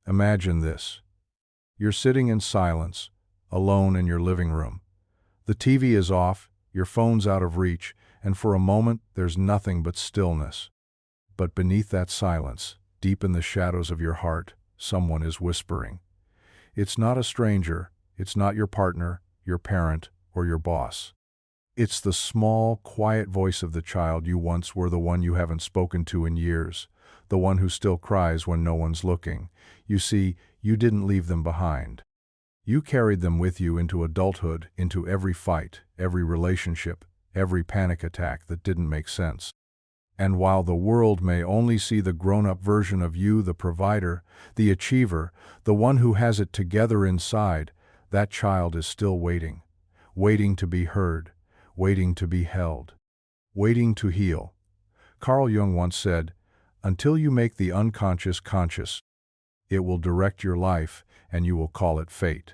Imagine this. You're sitting in silence, alone in your living room. The TV is off, your phone's out of reach, and for a moment there's nothing but stillness. But beneath that silence, deep in the shadows of your heart, someone is whispering. It's not a stranger, it's not your partner, your parent, or your boss. It's the small, quiet voice of the child you once were, the one you haven't spoken to in years, the one who still cries when no one's looking. You see, you didn't leave them behind. You carried them with you into adulthood, into every fight, every relationship, every panic attack that didn't make sense. And while the world may only see the grown-up version of you, the provider, the achiever, the one who has it together inside, that child is still waiting. Waiting to be heard, waiting to be held, waiting to heal. Carl Jung once said, "Until you make the unconscious conscious, it will direct your life and you will call it fate."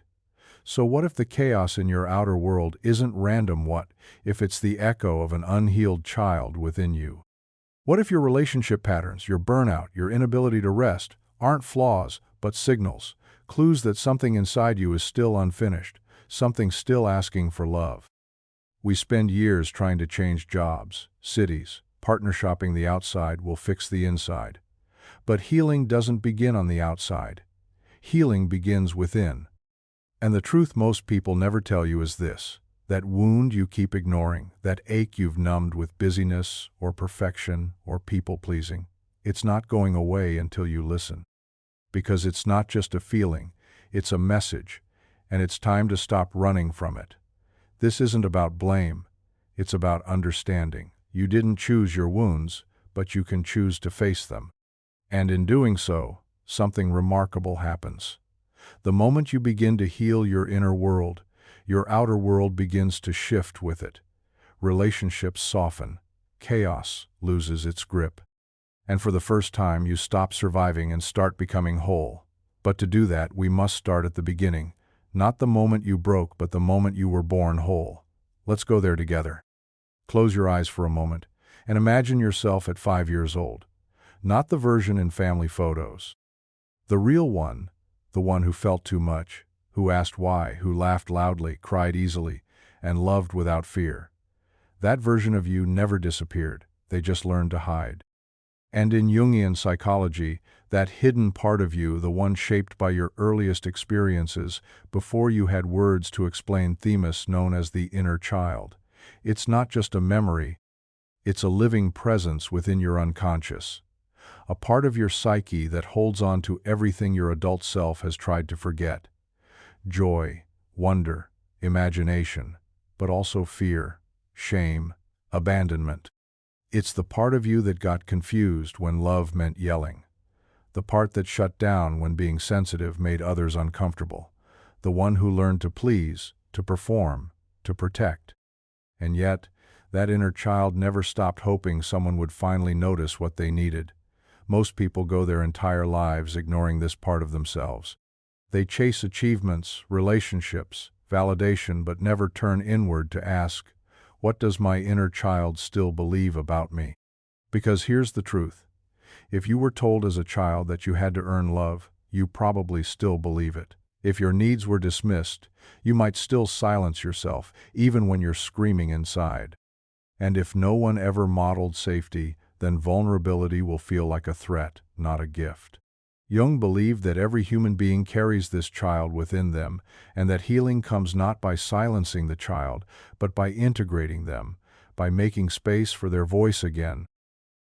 So what if the chaos in your outer world isn't random? What if it's the echo of an unhealed child within you? What if your relationship patterns, your burnout, your inability to rest, aren't flaws, but signals, clues that something inside you is still unfinished, something still asking for love? We spend years trying to change jobs, cities, partner shopping. The outside will fix the inside. But healing doesn't begin on the outside. Healing begins within. And the truth most people never tell you is this: that wound you keep ignoring, that ache you've numbed with busyness or perfection or people-pleasing, it's not going away until you listen. Because it's not just a feeling, it's a message, and it's time to stop running from it. This isn't about blame, it's about understanding. You didn't choose your wounds, but you can choose to face them. And in doing so, something remarkable happens. The moment you begin to heal your inner world, your outer world begins to shift with it. Relationships soften. Chaos loses its grip. And for the first time, you stop surviving and start becoming whole. But to do that, we must start at the beginning. Not the moment you broke, but the moment you were born whole. Let's go there together. Close your eyes for a moment and imagine yourself at 5 years old. Not the version in family photos. The real one, the one who felt too much, who asked why, who laughed loudly, cried easily, and loved without fear. That version of you never disappeared, they just learned to hide. And in Jungian psychology, that hidden part of you, the one shaped by your earliest experiences before you had words to explain themes, known as the inner child. It's not just a memory, it's a living presence within your unconscious. A part of your psyche that holds on to everything your adult self has tried to forget. Joy, wonder, imagination, but also fear, shame, abandonment. It's the part of you that got confused when love meant yelling. The part that shut down when being sensitive made others uncomfortable. The one who learned to please, to perform, to protect. And yet, that inner child never stopped hoping someone would finally notice what they needed. Most people go their entire lives ignoring this part of themselves. They chase achievements, relationships, validation, but never turn inward to ask, what does my inner child still believe about me? Because here's the truth. If you were told as a child that you had to earn love, you probably still believe it. If your needs were dismissed, you might still silence yourself, even when you're screaming inside. And if no one ever modeled safety, then vulnerability will feel like a threat, not a gift. Jung believed that every human being carries this child within them, and that healing comes not by silencing the child, but by integrating them, by making space for their voice again.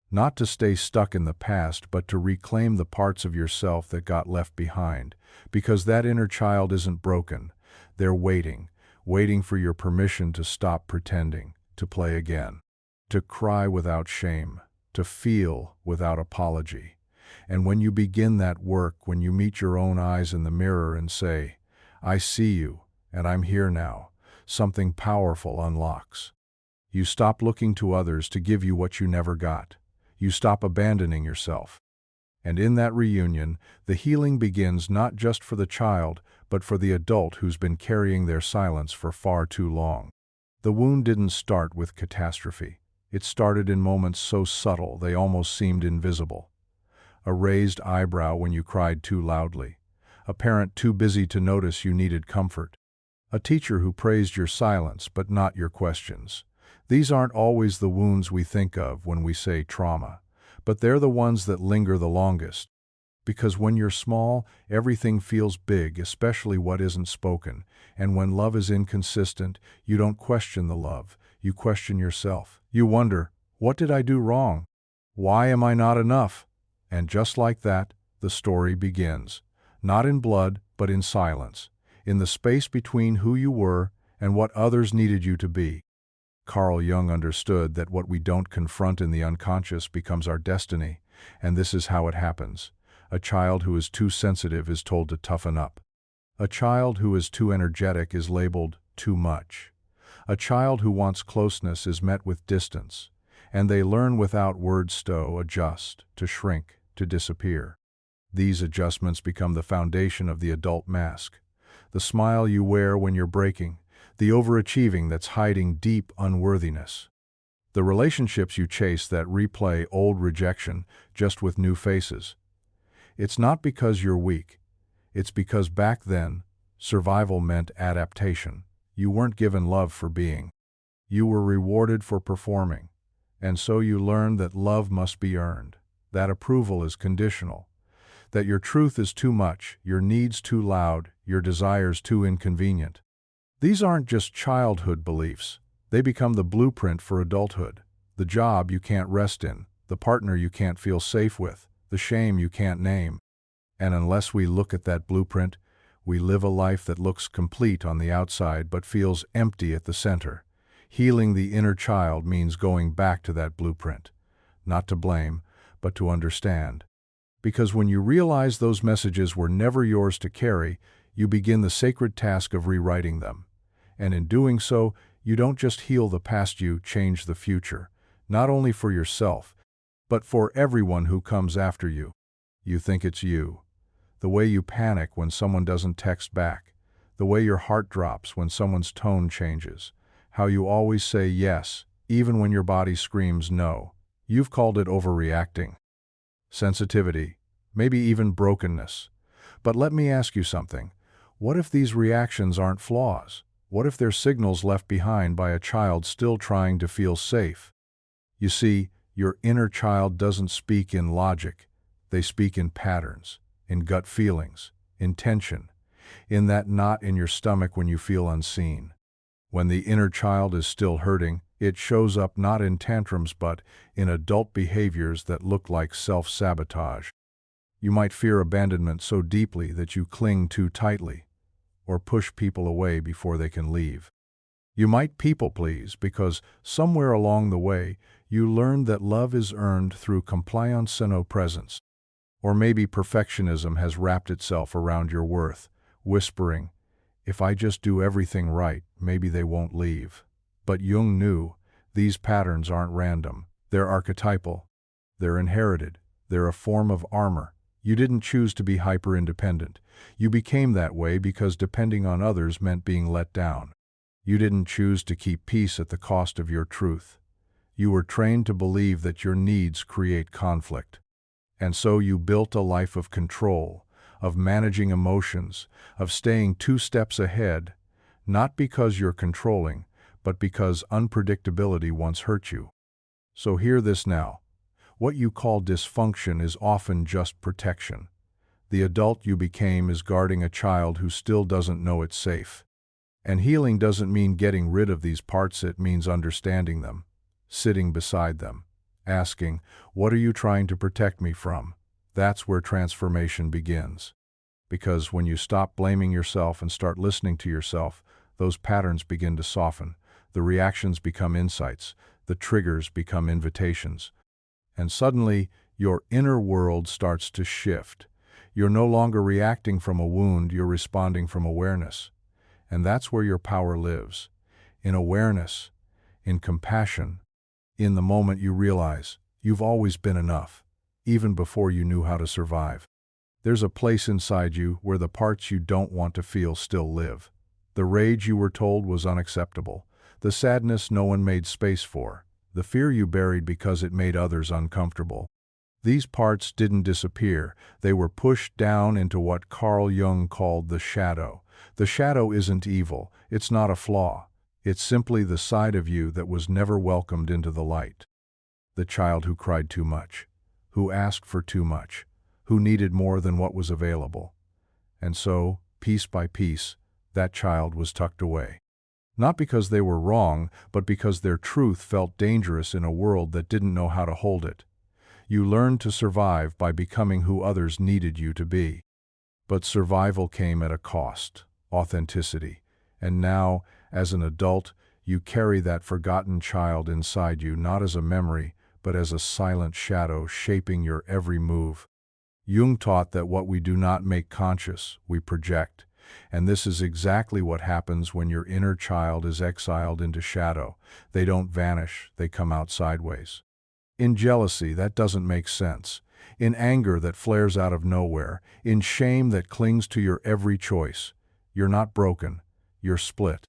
Not to stay stuck in the past, but to reclaim the parts of yourself that got left behind, because that inner child isn't broken. They're waiting for your permission to stop pretending, to play again, to cry without shame, to feel without apology. And when you begin that work, when you meet your own eyes in the mirror and say, "I see you, and I'm here now," something powerful unlocks. You stop looking to others to give you what you never got. You stop abandoning yourself. And in that reunion, the healing begins not just for the child, but for the adult who's been carrying their silence for far too long. The wound didn't start with catastrophe. It started in moments so subtle they almost seemed invisible. a raised eyebrow when you cried too loudly, a parent too busy to notice you needed comfort, a teacher who praised your silence but not your questions. These aren't always the wounds we think of when we say trauma, but they're the ones that linger the longest. Because when you're small, everything feels big, especially what isn't spoken, and when love is inconsistent, you don't question the love, you question yourself. You wonder, what did I do wrong? Why am I not enough? And just like that, the story begins. Not in blood, but in silence, in the space between who you were and what others needed you to be. Carl Jung understood that what we don't confront in the unconscious becomes our destiny, and this is how it happens. A child who is too sensitive is told to toughen up. A child who is too energetic is labeled too much. A child who wants closeness is met with distance, and they learn without words to adjust, to shrink, to disappear. These adjustments become the foundation of the adult mask. The smile you wear when you're breaking, the overachieving that's hiding deep unworthiness. The relationships you chase that replay old rejection just with new faces. It's not because you're weak. It's because back then, survival meant adaptation. You weren't given love for being. You were rewarded for performing. And so you learned that love must be earned, that approval is conditional, that your truth is too much, your needs too loud, your desires too inconvenient. These aren't just childhood beliefs. They become the blueprint for adulthood. The job you can't rest in, the partner you can't feel safe with, the shame you can't name. And unless we look at that blueprint, we live a life that looks complete on the outside but feels empty at the center. Healing the inner child means going back to that blueprint, not to blame, but to understand. Because when you realize those messages were never yours to carry, you begin the sacred task of rewriting them. And in doing so, you don't just heal the past, you change the future, not only for yourself, but for everyone who comes after you. You think it's you. The way you panic when someone doesn't text back, the way your heart drops when someone's tone changes, how you always say yes, even when your body screams no. You've called it overreacting, sensitivity, maybe even brokenness. But let me ask you something. What if these reactions aren't flaws? What if they're signals left behind by a child still trying to feel safe? You see, your inner child doesn't speak in logic. They speak in patterns, in gut feelings, in tension, in that knot in your stomach when you feel unseen. When the inner child is still hurting, it shows up not in tantrums but in adult behaviors that look like self-sabotage. You might fear abandonment so deeply that you cling too tightly, or push people away before they can leave. You might people-please because somewhere along the way you learned that love is earned through compliance and no presence. Or maybe perfectionism has wrapped itself around your worth, whispering, if I just do everything right, maybe they won't leave. But Jung knew these patterns aren't random. They're archetypal. They're inherited. They're a form of armor. You didn't choose to be hyper-independent. You became that way because depending on others meant being let down. You didn't choose to keep peace at the cost of your truth. You were trained to believe that your needs create conflict. And so you built a life of control, of managing emotions, of staying 2 steps ahead, not because you're controlling, but because unpredictability once hurt you. So hear this now. What you call dysfunction is often just protection. The adult you became is guarding a child who still doesn't know it's safe. And healing doesn't mean getting rid of these parts, it means understanding them, sitting beside them, asking, what are you trying to protect me from? That's where transformation begins. Because when you stop blaming yourself and start listening to yourself, those patterns begin to soften. The reactions become insights. The triggers become invitations. And suddenly, your inner world starts to shift. You're no longer reacting from a wound, you're responding from awareness. And that's where your power lives. In awareness, in compassion, in the moment you realize you've always been enough, even before you knew how to survive. There's a place inside you where the parts you don't want to feel still live. The rage you were told was unacceptable, the sadness no one made space for, the fear you buried because it made others uncomfortable. These parts didn't disappear, they were pushed down into what Carl Jung called the shadow. The shadow isn't evil, it's not a flaw. It's simply the side of you that was never welcomed into the light. The child who cried too much, who asked for too much, who needed more than what was available. And so, piece by piece, that child was tucked away. Not because they were wrong, but because their truth felt dangerous in a world that didn't know how to hold it. You learned to survive by becoming who others needed you to be. But survival came at a cost, authenticity. And now, as an adult, you carry that forgotten child inside you not as a memory, but as a silent shadow shaping your every move. Jung taught that what we do not make conscious, we project. And this is exactly what happens when your inner child is exiled into shadow. They don't vanish, they come out sideways. In jealousy, that doesn't make sense. In anger that flares out of nowhere. In shame that clings to your every choice. You're not broken, you're split.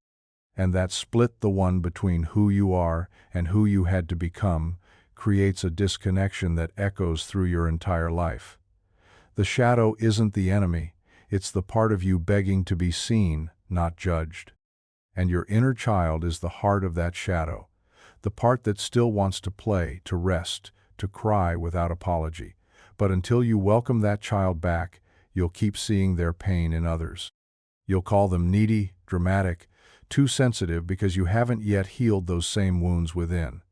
And that split, the one between who you are and who you had to become, creates a disconnection that echoes through your entire life. The shadow isn't the enemy. It's the part of you begging to be seen, not judged. And your inner child is the heart of that shadow, the part that still wants to play, to rest, to cry without apology. But until you welcome that child back, you'll keep seeing their pain in others. You'll call them needy, dramatic, too sensitive because you haven't yet healed those same wounds within.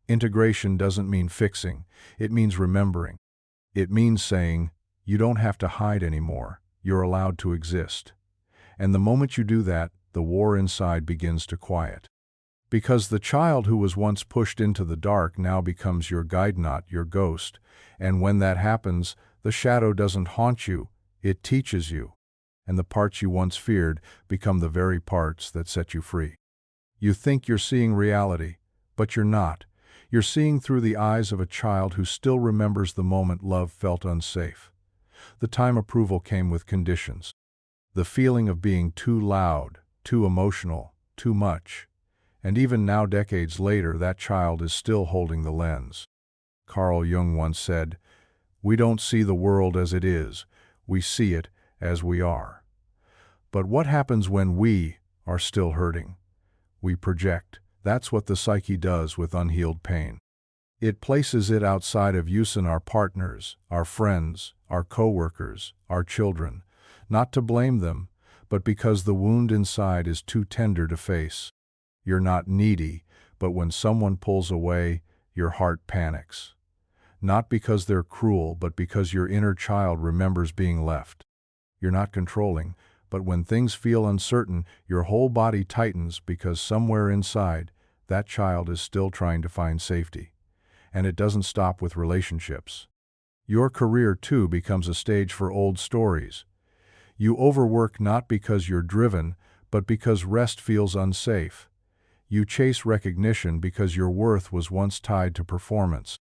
Integration doesn't mean fixing, it means remembering. It means saying, you don't have to hide anymore. You're allowed to exist. And the moment you do that, the war inside begins to quiet. Because the child who was once pushed into the dark now becomes your guide knot, your ghost. And when that happens, the shadow doesn't haunt you, it teaches you. And the parts you once feared become the very parts that set you free. You think you're seeing reality, but you're not. You're seeing through the eyes of a child who still remembers the moment love felt unsafe. The time approval came with conditions. The feeling of being too loud, too emotional, too much. And even now, decades later, that child is still holding the lens. Carl Jung once said, "We don't see the world as it is, we see it as we are." But what happens when we are still hurting? We project. That's what the psyche does with unhealed pain. It places it outside of use in our partners, our friends, our coworkers, our children, not to blame them, but because the wound inside is too tender to face. You're not needy, but when someone pulls away, your heart panics. Not because they're cruel, but because your inner child remembers being left. You're not controlling, but when things feel uncertain, your whole body tightens because somewhere inside, that child is still trying to find safety. And it doesn't stop with relationships. Your career, too, becomes a stage for old stories. You overwork not because you're driven, but because rest feels unsafe. You chase recognition because your worth was once tied to performance.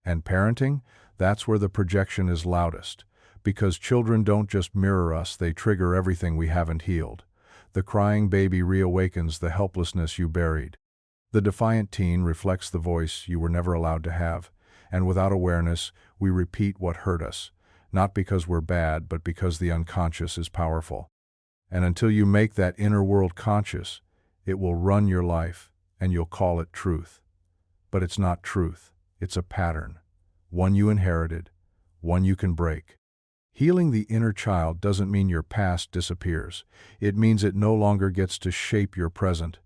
And parenting? That's where the projection is loudest. Because children don't just mirror us, they trigger everything we haven't healed. The crying baby reawakens the helplessness you buried. The defiant teen reflects the voice you were never allowed to have, and without awareness, we repeat what hurt us, not because we're bad, but because the unconscious is powerful. And until you make that inner world conscious, it will run your life, and you'll call it truth. But it's not truth, it's a pattern, one you inherited, one you can break. Healing the inner child doesn't mean your past disappears. It means it no longer gets to shape your present.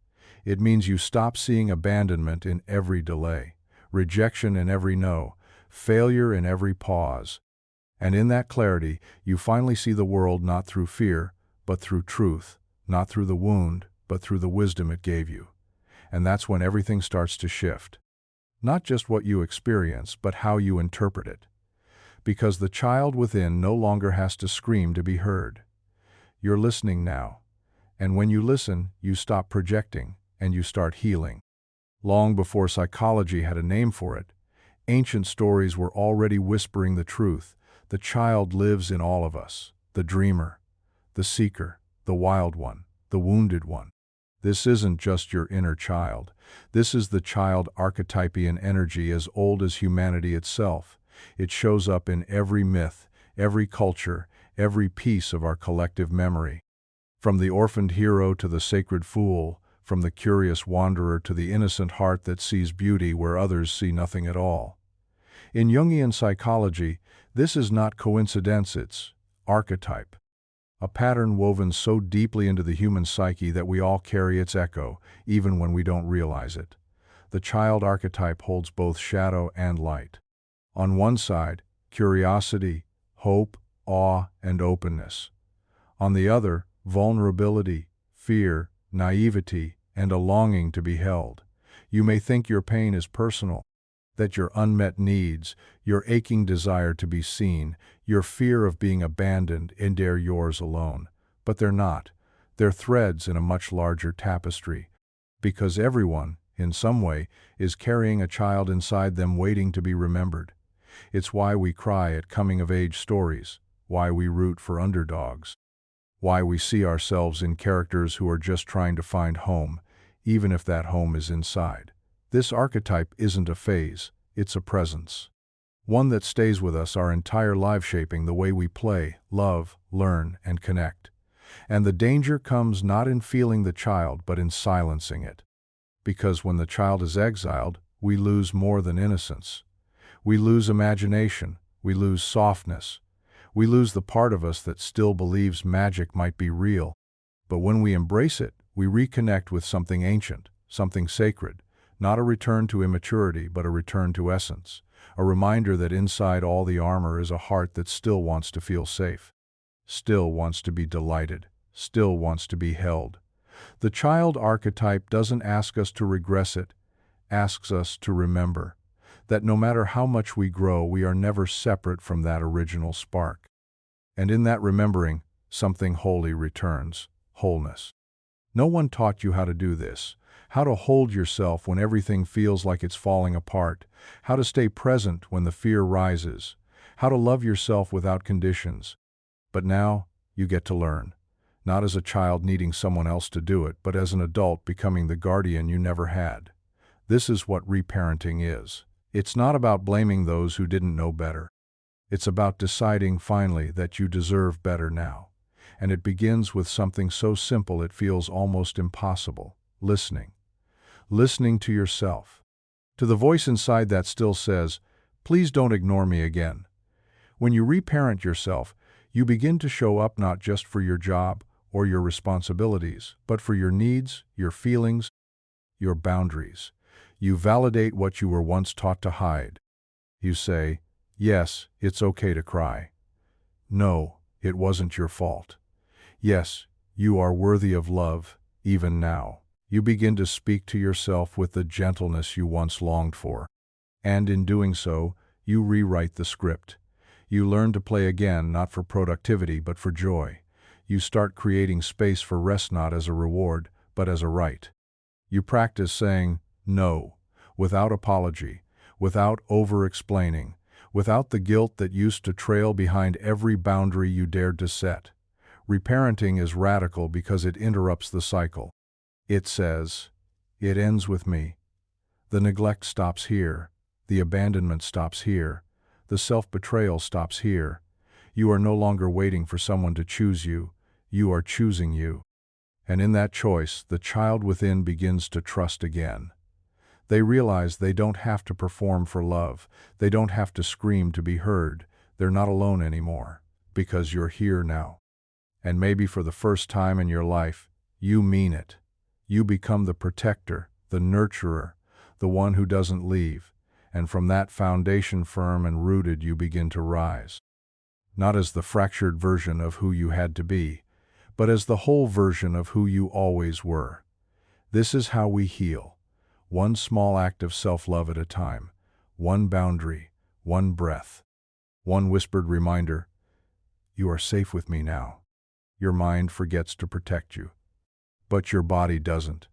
It means you stop seeing abandonment in every delay, rejection in every no, failure in every pause. And in that clarity, you finally see the world not through fear, but through truth, not through the wound, but through the wisdom it gave you. And that's when everything starts to shift. Not just what you experience, but how you interpret it. Because the child within no longer has to scream to be heard. You're listening now. And when you listen, you stop projecting, and you start healing. Long before psychology had a name for it, ancient stories were already whispering the truth. The child lives in all of us, the dreamer, the seeker, the wild one, the wounded one. This isn't just your inner child. This is the child archetypian energy as old as humanity itself. It shows up in every myth, every culture, every piece of our collective memory. From the orphaned hero to the sacred fool, from the curious wanderer to the innocent heart that sees beauty where others see nothing at all. In Jungian psychology, this is not coincidence, it's archetype. A pattern woven so deeply into the human psyche that we all carry its echo, even when we don't realize it. The child archetype holds both shadow and light. On one side, curiosity, hope, awe, and openness. On the other, vulnerability, fear, naivety, and a longing to be held. You may think your pain is personal, that your unmet needs, your aching desire to be seen, your fear of being abandoned are yours alone. But they're not. They're threads in a much larger tapestry. Because everyone, in some way, is carrying a child inside them waiting to be remembered. It's why we cry at coming-of-age stories, why we root for underdogs, why we see ourselves in characters who are just trying to find home, even if that home is inside. This archetype isn't a phase, it's a presence. One that stays with us our entire life, shaping the way we play, love, learn, and connect. And the danger comes not in feeling the child, but in silencing it. Because when the child is exiled, we lose more than innocence. We lose imagination, we lose softness. We lose the part of us that still believes magic might be real. But when we embrace it, we reconnect with something ancient, something sacred, not a return to immaturity, but a return to essence, a reminder that inside all the armor is a heart that still wants to feel safe, still wants to be delighted, still wants to be held. The child archetype doesn't ask us to regress it, asks us to remember that no matter how much we grow, we are never separate from that original spark. And in that remembering, something holy returns, wholeness. No one taught you how to do this, how to hold yourself when everything feels like it's falling apart, how to stay present when the fear rises, how to love yourself without conditions. But now, you get to learn, not as a child needing someone else to do it, but as an adult becoming the guardian you never had. This is what reparenting is. It's not about blaming those who didn't know better. It's about deciding finally that you deserve better now. And it begins with something so simple it feels almost impossible: listening. Listening to yourself. To the voice inside that still says, "Please don't ignore me again." When you reparent yourself, you begin to show up not just for your job or your responsibilities, but for your needs, your feelings, your boundaries. You validate what you were once taught to hide. You say, "Yes, it's okay to cry. No, it wasn't your fault. Yes, you are worthy of love, even now." You begin to speak to yourself with the gentleness you once longed for. And in doing so, you rewrite the script. You learn to play again, not for productivity, but for joy. You start creating space for rest, not as a reward, but as a right. You practice saying no, without apology, without over-explaining, without the guilt that used to trail behind every boundary you dared to set. Reparenting is radical because it interrupts the cycle. It says, "It ends with me." The neglect stops here. The abandonment stops here. The self-betrayal stops here. You are no longer waiting for someone to choose you. You are choosing you. And in that choice, the child within begins to trust again. They realize they don't have to perform for love. They don't have to scream to be heard. They're not alone anymore, because you're here now. And maybe for the first time in your life, you mean it. You become the protector, the nurturer, the one who doesn't leave. And from that foundation firm and rooted, you begin to rise. Not as the fractured version of who you had to be, but as the whole version of who you always were. This is how we heal. One small act of self-love at a time, one boundary, one breath, one whispered reminder, "You are safe with me now." Your mind forgets to protect you, but your body doesn't.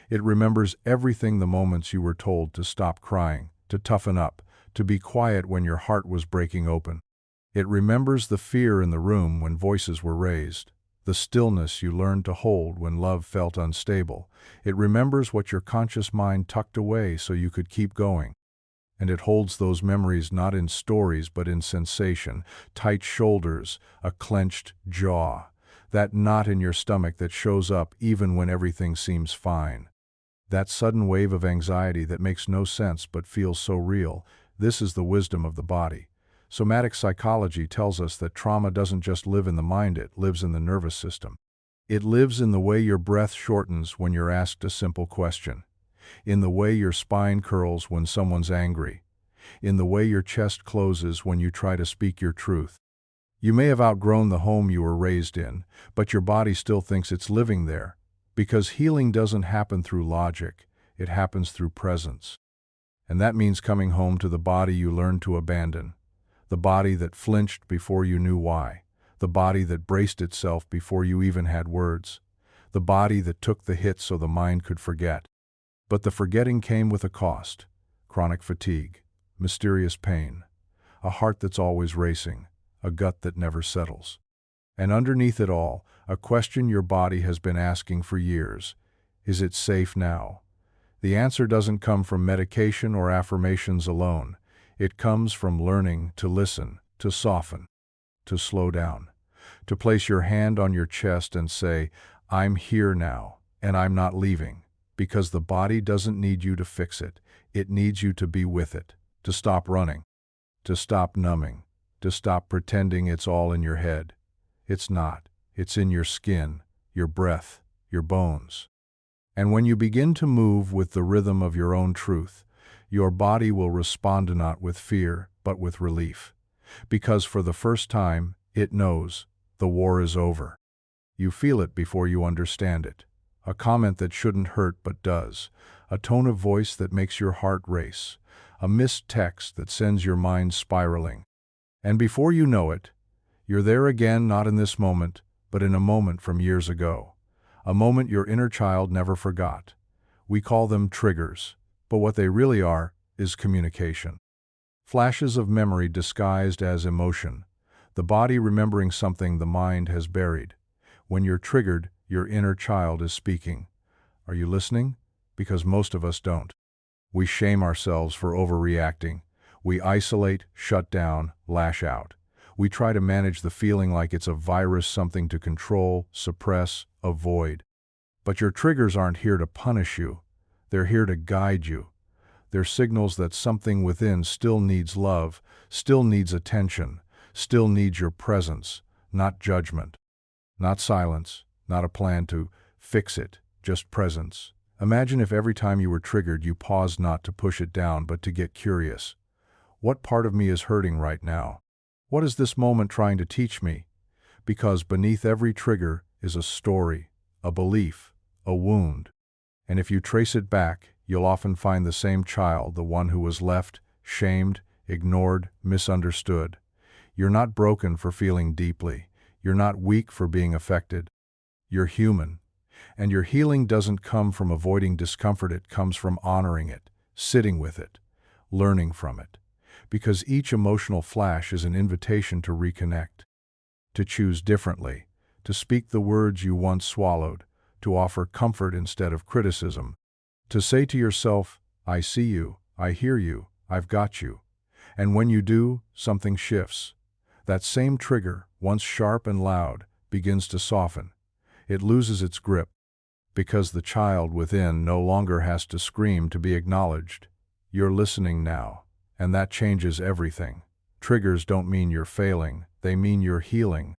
It remembers everything: the moments you were told to stop crying, to toughen up, to be quiet when your heart was breaking open. It remembers the fear in the room when voices were raised, the stillness you learned to hold when love felt unstable. It remembers what your conscious mind tucked away so you could keep going. And it holds those memories not in stories but in sensation, tight shoulders, a clenched jaw, that knot in your stomach that shows up even when everything seems fine. That sudden wave of anxiety that makes no sense but feels so real. This is the wisdom of the body. Somatic psychology tells us that trauma doesn't just live in the mind, it lives in the nervous system. It lives in the way your breath shortens when you're asked a simple question, in the way your spine curls when someone's angry, in the way your chest closes when you try to speak your truth. You may have outgrown the home you were raised in, but your body still thinks it's living there, because healing doesn't happen through logic, it happens through presence. And that means coming home to the body you learned to abandon, the body that flinched before you knew why, the body that braced itself before you even had words, the body that took the hit so the mind could forget. But the forgetting came with a cost: chronic fatigue, mysterious pain, a heart that's always racing, a gut that never settles. And underneath it all, a question your body has been asking for years: is it safe now? The answer doesn't come from medication or affirmations alone. It comes from learning to listen, to soften, to slow down, to place your hand on your chest and say, "I'm here now, and I'm not leaving," because the body doesn't need you to fix it. It needs you to be with it, to stop running, to stop numbing, to stop pretending it's all in your head. It's not. It's in your skin, your breath, your bones. And when you begin to move with the rhythm of your own truth, your body will respond not with fear, but with relief. Because for the first time, it knows the war is over. You feel it before you understand it. A comment that shouldn't hurt but does. A tone of voice that makes your heart race. A missed text that sends your mind spiraling. And before you know it, you're there again, not in this moment, but in a moment from years ago. A moment your inner child never forgot. We call them triggers, but what they really are is communication. Flashes of memory disguised as emotion, the body remembering something the mind has buried. When you're triggered, your inner child is speaking. Are you listening? Because most of us don't. We shame ourselves for overreacting. We isolate, shut down, lash out. We try to manage the feeling like it's a virus, something to control, suppress, avoid. But your triggers aren't here to punish you. They're here to guide you. They're signals that something within still needs love, still needs attention, still needs your presence, not judgment, not silence, not a plan to fix it, just presence. Imagine if every time you were triggered you paused not to push it down but to get curious. What part of me is hurting right now? What is this moment trying to teach me? Because beneath every trigger is a story, a belief, a wound. And if you trace it back, you'll often find the same child, the one who was left, shamed, ignored, misunderstood. You're not broken for feeling deeply. You're not weak for being affected. You're human. And your healing doesn't come from avoiding discomfort, it comes from honoring it, sitting with it, learning from it. Because each emotional flash is an invitation to reconnect, to choose differently, to speak the words you once swallowed, to offer comfort instead of criticism, to say to yourself, "I see you, I hear you, I've got you." And when you do, something shifts. That same trigger, once sharp and loud, begins to soften. It loses its grip, because the child within no longer has to scream to be acknowledged. You're listening now, and that changes everything. Triggers don't mean you're failing, they mean you're healing.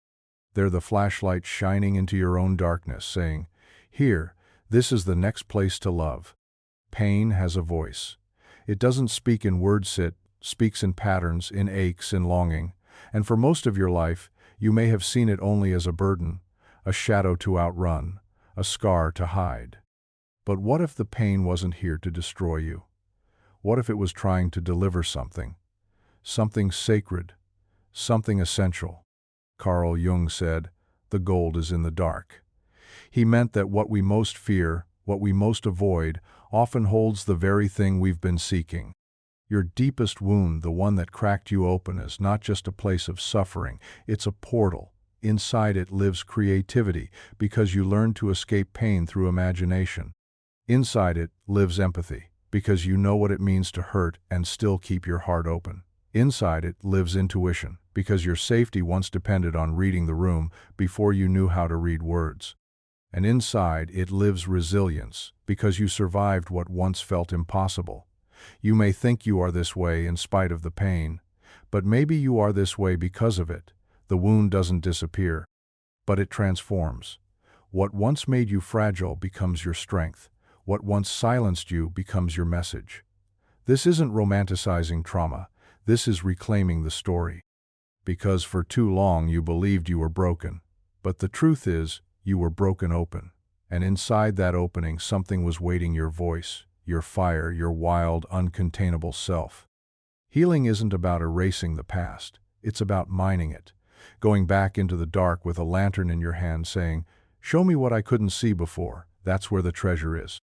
They're the flashlight shining into your own darkness, saying, "Here, this is the next place to love." Pain has a voice. It doesn't speak in words, it speaks in patterns, in aches, in longing. And for most of your life, you may have seen it only as a burden, a shadow to outrun, a scar to hide. But what if the pain wasn't here to destroy you? What if it was trying to deliver something? Something sacred, something essential. Carl Jung said, "The gold is in the dark." He meant that what we most fear, what we most avoid, often holds the very thing we've been seeking. Your deepest wound, the one that cracked you open, is not just a place of suffering, it's a portal. Inside it lives creativity, because you learned to escape pain through imagination. Inside it lives empathy, because you know what it means to hurt and still keep your heart open. Inside it lives intuition, because your safety once depended on reading the room before you knew how to read words. And inside it lives resilience, because you survived what once felt impossible. You may think you are this way in spite of the pain, but maybe you are this way because of it. The wound doesn't disappear, but it transforms. What once made you fragile becomes your strength. What once silenced you becomes your message. This isn't romanticizing trauma. This is reclaiming the story. Because for too long you believed you were broken. But the truth is, you were broken open. And inside that opening something was waiting: your voice, your fire, your wild, uncontainable self. Healing isn't about erasing the past. It's about mining it. Going back into the dark with a lantern in your hand saying, "Show me what I couldn't see before." That's where the treasure is.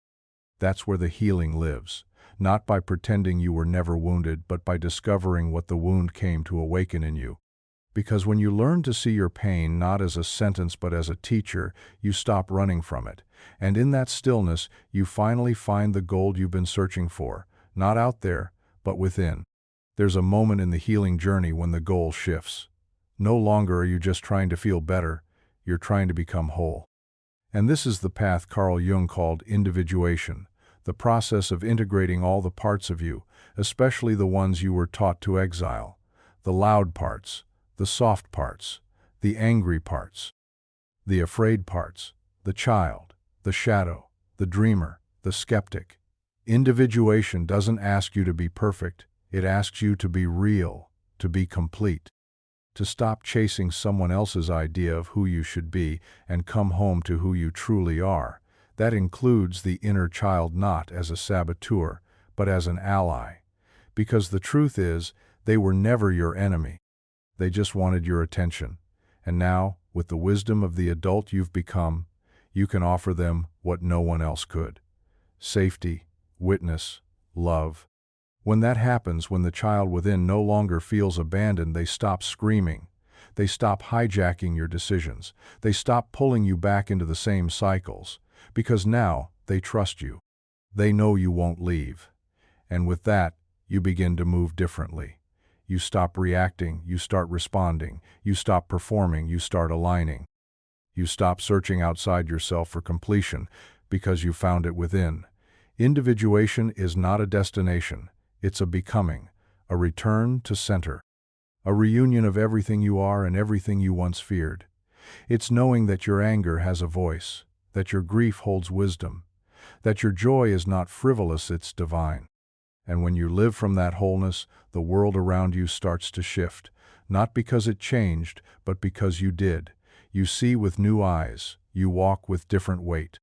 That's where the healing lives. Not by pretending you were never wounded, but by discovering what the wound came to awaken in you. Because when you learn to see your pain not as a sentence but as a teacher, you stop running from it. And in that stillness, you finally find the gold you've been searching for, not out there, but within. There's a moment in the healing journey when the goal shifts. No longer are you just trying to feel better, you're trying to become whole. And this is the path Carl Jung called individuation, the process of integrating all the parts of you, especially the ones you were taught to exile, the loud parts, the soft parts, the angry parts, the afraid parts, the child, the shadow, the dreamer, the skeptic. Individuation doesn't ask you to be perfect, it asks you to be real, to be complete. To stop chasing someone else's idea of who you should be and come home to who you truly are. That includes the inner child not as a saboteur, but as an ally. Because the truth is, they were never your enemy. They just wanted your attention. And now, with the wisdom of the adult you've become, you can offer them what no one else could. Safety, witness, love. When that happens, when the child within no longer feels abandoned, they stop screaming. They stop hijacking your decisions. They stop pulling you back into the same cycles. Because now, they trust you. They know you won't leave. And with that, you begin to move differently. You stop reacting, you start responding. You stop performing, you start aligning. You stop searching outside yourself for completion, because you found it within. Individuation is not a destination. It's a becoming, a return to center, a reunion of everything you are and everything you once feared. It's knowing that your anger has a voice, that your grief holds wisdom, that your joy is not frivolous, it's divine. And when you live from that wholeness, the world around you starts to shift, not because it changed, but because you did. You see with new eyes, you walk with different weight.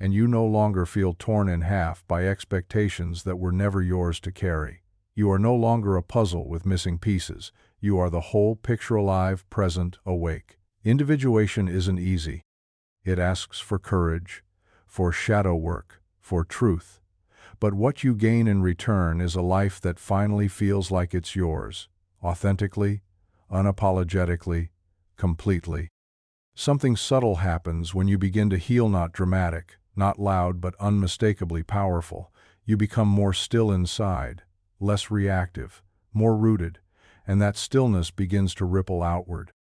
And you no longer feel torn in half by expectations that were never yours to carry. You are no longer a puzzle with missing pieces. You are the whole picture, alive, present, awake. Individuation isn't easy. It asks for courage, for shadow work, for truth. But what you gain in return is a life that finally feels like it's yours, authentically, unapologetically, completely. Something subtle happens when you begin to heal, not dramatic, not loud, but unmistakably powerful. You become more still inside, less reactive, more rooted, and that stillness begins to ripple outward.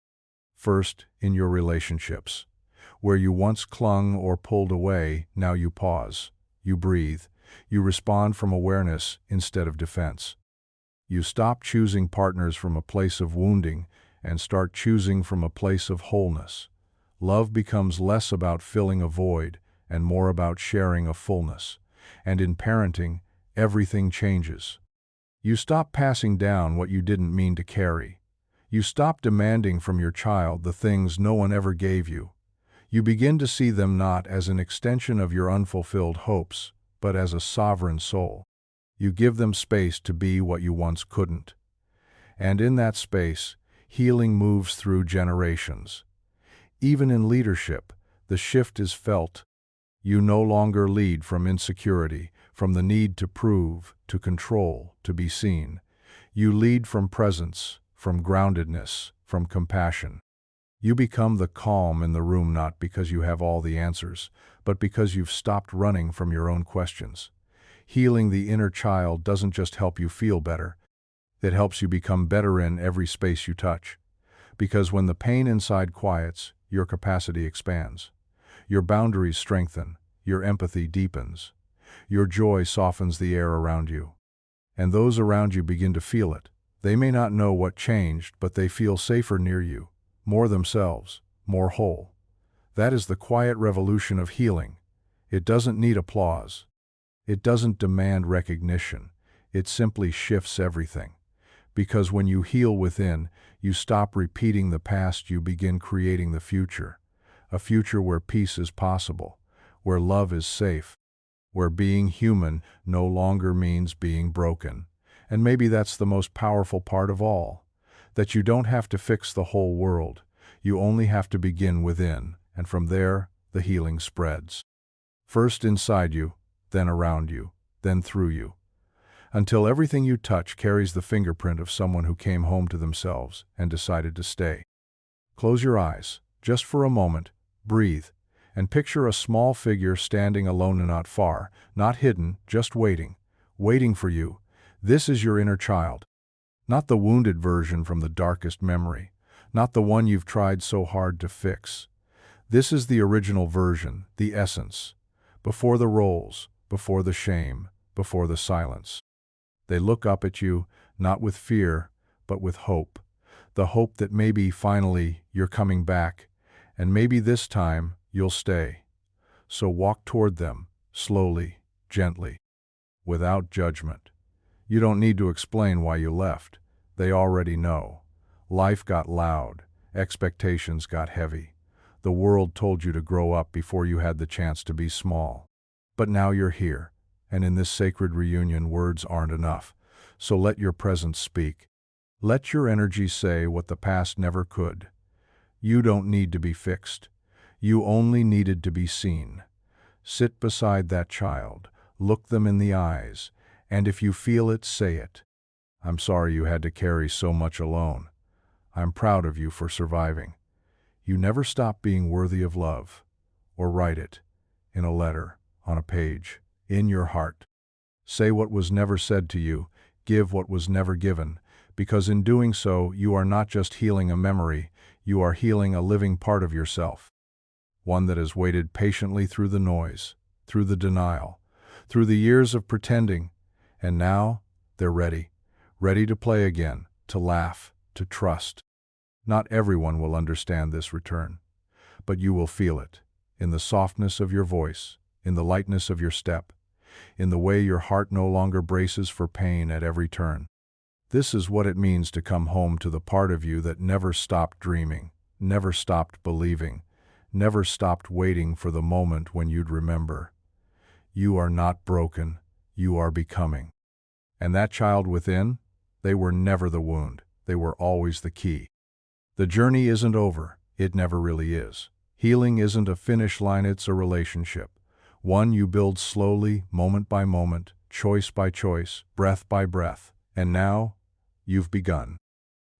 First, in your relationships. Where you once clung or pulled away, now you pause, you breathe, you respond from awareness instead of defense. You stop choosing partners from a place of wounding and start choosing from a place of wholeness. Love becomes less about filling a void and more about sharing a fullness. And in parenting, everything changes. You stop passing down what you didn't mean to carry. You stop demanding from your child the things no one ever gave you. You begin to see them not as an extension of your unfulfilled hopes, but as a sovereign soul. You give them space to be what you once couldn't. And in that space, healing moves through generations. Even in leadership, the shift is felt. You no longer lead from insecurity, from the need to prove, to control, to be seen. You lead from presence, from groundedness, from compassion. You become the calm in the room not because you have all the answers, but because you've stopped running from your own questions. Healing the inner child doesn't just help you feel better, it helps you become better in every space you touch. Because when the pain inside quiets, your capacity expands. Your boundaries strengthen, your empathy deepens. Your joy softens the air around you. And those around you begin to feel it. They may not know what changed, but they feel safer near you, more themselves, more whole. That is the quiet revolution of healing. It doesn't need applause. It doesn't demand recognition. It simply shifts everything. Because when you heal within, you stop repeating the past, you begin creating the future. A future where peace is possible, where love is safe, where being human no longer means being broken. And maybe that's the most powerful part of all, that you don't have to fix the whole world. You only have to begin within, and from there, the healing spreads. First inside you, then around you, then through you, until everything you touch carries the fingerprint of someone who came home to themselves and decided to stay. Close your eyes, just for a moment, breathe, and picture a small figure standing alone and not far, not hidden, just waiting for you. This is your inner child. Not the wounded version from the darkest memory, not the one you've tried so hard to fix. This is the original version, the essence, before the roles, before the shame, before the silence. They look up at you, not with fear, but with hope. The hope that maybe finally you're coming back, and maybe this time you'll stay. So walk toward them, slowly, gently, without judgment. You don't need to explain why you left. They already know. Life got loud, expectations got heavy. The world told you to grow up before you had the chance to be small. But now you're here, and in this sacred reunion words aren't enough. So let your presence speak. Let your energy say what the past never could. You don't need to be fixed. You only needed to be seen. Sit beside that child, look them in the eyes, and if you feel it, say it. I'm sorry you had to carry so much alone. I'm proud of you for surviving. You never stopped being worthy of love. Or write it, in a letter, on a page, in your heart. Say what was never said to you, give what was never given, because in doing so, you are not just healing a memory, you are healing a living part of yourself. One that has waited patiently through the noise, through the denial, through the years of pretending, and now they're ready to play again, to laugh, to trust. Not everyone will understand this return, but you will feel it, in the softness of your voice, in the lightness of your step, in the way your heart no longer braces for pain at every turn. This is what it means to come home to the part of you that never stopped dreaming, never stopped believing, never stopped waiting for the moment when you'd remember. You are not broken, you are becoming. And that child within, they were never the wound, they were always the key. The journey isn't over, it never really is. Healing isn't a finish line, it's a relationship. One you build slowly, moment by moment, choice by choice, breath by breath. And now, you've begun.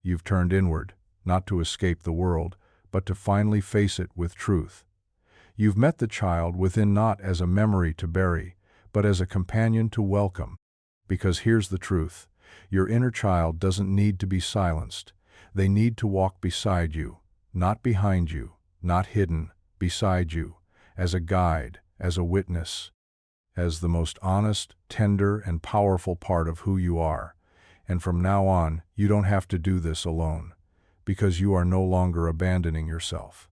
You've turned inward, not to escape the world, but to finally face it with truth. You've met the child within not as a memory to bury, but as a companion to welcome. Because here's the truth, your inner child doesn't need to be silenced. They need to walk beside you, not behind you, not hidden, beside you, as a guide, as a witness, as the most honest, tender, and powerful part of who you are. And from now on, you don't have to do this alone, because you are no longer abandoning yourself.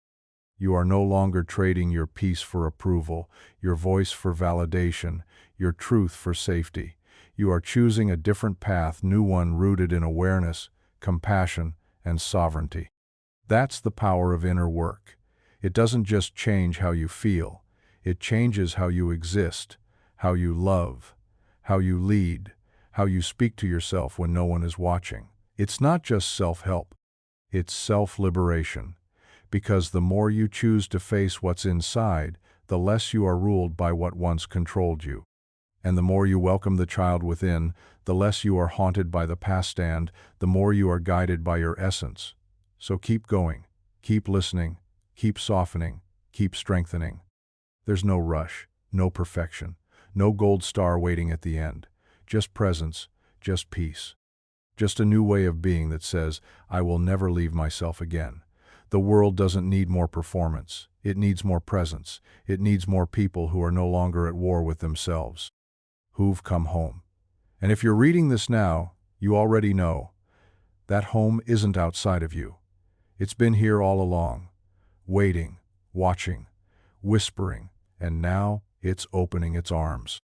You are no longer trading your peace for approval, your voice for validation, your truth for safety. You are choosing a different path, new one rooted in awareness, compassion, and sovereignty. That's the power of inner work. It doesn't just change how you feel, it changes how you exist, how you love, how you lead, how you speak to yourself when no one is watching. It's not just self-help, it's self-liberation. Because the more you choose to face what's inside, the less you are ruled by what once controlled you. And the more you welcome the child within, the less you are haunted by the past, and the more you are guided by your essence. So keep going, keep listening, keep softening, keep strengthening. There's no rush, no perfection, No gold star waiting at the end. Just presence, just peace. Just a new way of being that says, I will never leave myself again. The world doesn't need more performance. It needs more presence. It needs more people who are no longer at war with themselves, who've come home. And if you're reading this now, you already know that home isn't outside of you. It's been here all along, waiting, watching, whispering, and now it's opening its arms.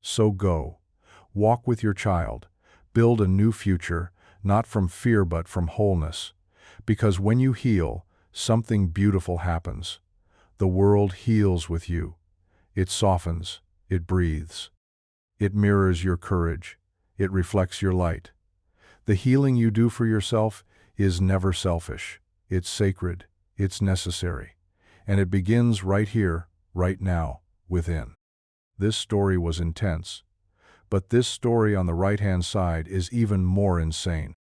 So go, walk with your child, build a new future, not from fear but from wholeness. Because when you heal, something beautiful happens. The world heals with you. It softens, it breathes. It mirrors your courage. It reflects your light. The healing you do for yourself is never selfish. It's sacred. It's necessary. And it begins right here, right now, within. This story was intense. But this story on the right-hand side is even more insane.